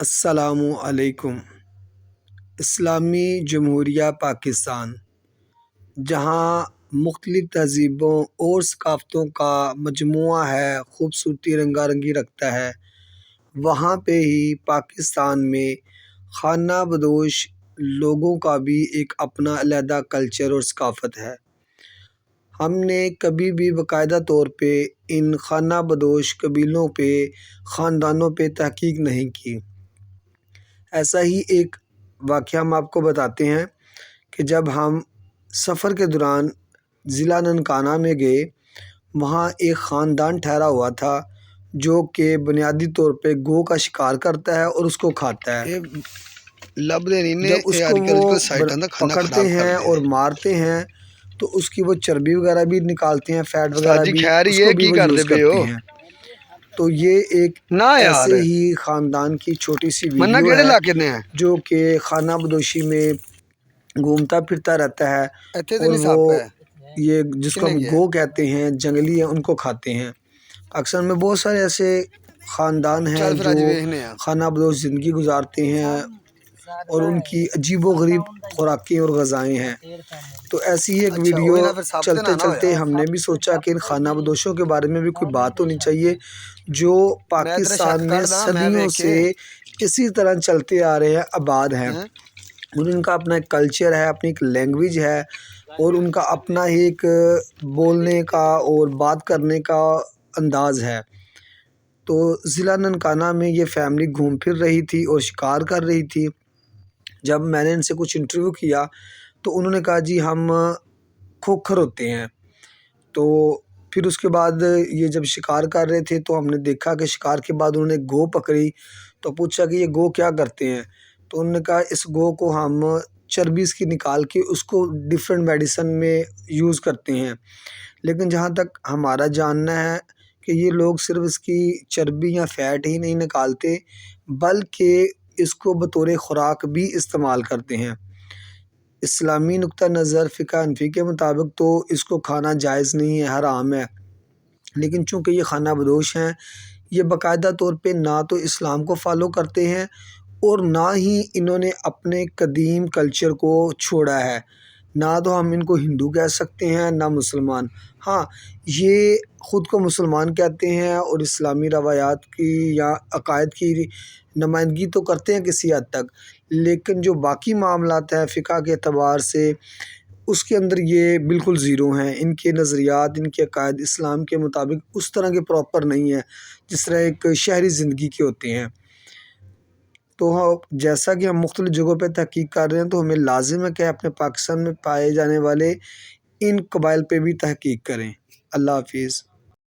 السلام علیکم۔ اسلامی جمہوریہ پاکستان جہاں مختلف تہذیبوں اور ثقافتوں کا مجموعہ ہے، خوبصورتی رنگا رنگی رکھتا ہے، وہاں پہ ہی پاکستان میں خانہ بدوش لوگوں کا بھی ایک اپنا علیحدہ کلچر اور ثقافت ہے۔ ہم نے کبھی بھی باقاعدہ طور پہ ان خانہ بدوش قبیلوں پہ، خاندانوں پہ تحقیق نہیں کی۔ ایسا ہی ایک واقعہ ہم آپ کو بتاتے ہیں کہ جب ہم سفر کے دوران ضلع ننکانہ میں گئے، وہاں ایک خاندان ٹھہرا ہوا تھا جو کہ بنیادی طور پہ گو کا شکار کرتا ہے اور اس کو کھاتا ہے۔ جب اس کو وہ پکڑتے ہیں اور مارتے ہیں تو اس کی وہ چربی وغیرہ بھی نکالتے ہیں، فیٹ وغیرہ بھی، اس کو بھی وہ یوز کرتے ہیں۔ تو یہ ایک ایسے ہی خاندان کی چھوٹی سی ویڈیو ہے جو کہ خانہ بدوشی میں گھومتا پھرتا رہتا ہے، اور وہ یہ جس کو ہم گو کہتے ہیں، جنگلی ہیں، ان کو کھاتے ہیں۔ اکثر میں بہت سارے ایسے خاندان ہیں جو خانہ بدوش زندگی گزارتے ہیں اور ان کی عجیب و غریب خوراکیں اور غذائیں ہیں۔ تو ایسی ہی ایک ویڈیو چلتے چلتے ہم نے بھی سوچا کہ ان خانہ بدوشوں کے بارے میں بھی کوئی بات ہونی چاہیے جو پاکستان میں صدیوں سے اسی طرح چلتے آ رہے ہیں، آباد ہیں، اور ان کا اپنا ایک کلچر ہے، اپنی ایک لینگویج ہے، اور ان کا اپنا ہی ایک بولنے کا اور بات کرنے کا انداز ہے۔ تو ضلع ننکانہ میں یہ فیملی گھوم پھر رہی تھی اور شکار کر رہی تھی۔ جب میں نے ان سے کچھ انٹرویو کیا تو انہوں نے کہا جی ہم کھوکھر ہوتے ہیں۔ تو پھر اس کے بعد یہ جب شکار کر رہے تھے تو ہم نے دیکھا کہ شکار کے بعد انہوں نے گو پکڑی، تو پوچھا کہ یہ گو کیا کرتے ہیں؟ تو انہوں نے کہا اس گو کو ہم چربی اس کی نکال کے اس کو ڈیفرنٹ میڈیسن میں یوز کرتے ہیں، لیکن جہاں تک ہمارا جاننا ہے کہ یہ لوگ صرف اس کی چربی یا فیٹ ہی نہیں نکالتے بلکہ اس کو بطور خوراک بھی استعمال کرتے ہیں۔ اسلامی نقطہ نظر فقہ حنفی کے مطابق تو اس کو کھانا جائز نہیں ہے، حرام ہے، لیکن چونکہ یہ خانہ بدوش ہیں، یہ باقاعدہ طور پہ نہ تو اسلام کو فالو کرتے ہیں اور نہ ہی انہوں نے اپنے قدیم کلچر کو چھوڑا ہے۔ نہ تو ہم ان کو ہندو کہہ سکتے ہیں نہ مسلمان۔ ہاں، یہ خود کو مسلمان کہتے ہیں اور اسلامی روایات کی یا عقائد کی نمائندگی تو کرتے ہیں کسی حد تک، لیکن جو باقی معاملات ہیں فقہ کے اعتبار سے اس کے اندر یہ بالکل زیرو ہیں۔ ان کے نظریات، ان کے عقائد اسلام کے مطابق اس طرح کے پراپر نہیں ہیں جس طرح ایک شہری زندگی کے ہوتے ہیں۔ تو جیسا کہ ہم مختلف جگہوں پہ تحقیق کر رہے ہیں تو ہمیں لازم ہے کہ اپنے پاکستان میں پائے جانے والے ان قبائل پہ بھی تحقیق کریں۔ اللہ حافظ۔